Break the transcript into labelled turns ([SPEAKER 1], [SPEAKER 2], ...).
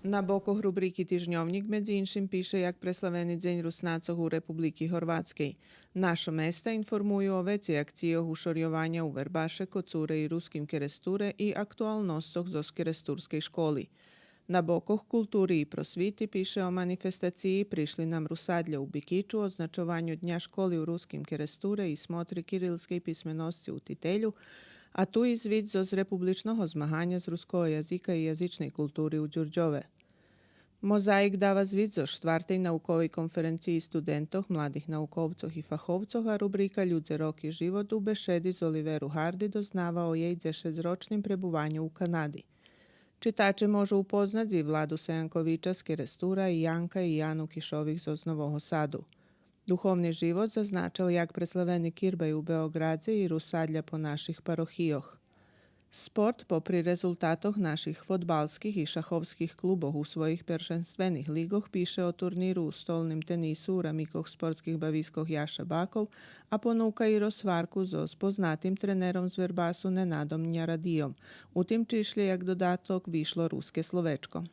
[SPEAKER 1] Na bokoch rubriki Tižňovnik medzi іншим пише, як преславений День руснацог у Републіки Хорватській. Нашо места інформуju o veci akcijoh ušorjovanja u Verbaše, Kocure i Ruskim keresture i aktualnostoh zos keresturskej školi. Na bokoh kulturi i prosviti piše o manifestaciji Prišli nam Rusadlja u Bikiću, označovanju Dnja školi u Ruskim keresture i smotri kirilske pismenosti u Titelju, a tu i zvid zoz republičnog zmahanja z ruskого jazika i jazičnej kulturi u Đurđove. Mozaik dava zvid zo štvartej naukovej konferenciji studentoh, mladih naukovcoh i fahovcoh, a rubrika Ljudze rok i život u bešedi z Oliveru Hardy doznava o jej dzešedzročnim prebuvanju u Kanadi. Čitače može upoznati Vladu Sejankovića z Kerestura i Janka i Janu Kišovih z Novoho Sadu. Duhovni život zaznačal jak preslaveni Kirbaj u Beogradze i Rusadlja po naših parohijoh. Sport popri rezultatoh naših fotbalskih i šahovskih kluboh u svojih prvenstvenih ligoh piše o turniru u stolnim tenisu u ramikoh sportskih baviskoh Jaša Bakov, a ponuka i rozvarku s poznatim trenerom z Verbasu Nenadom Njaradijom. U tim čišlje jak dodatok višlo ruske slovečko.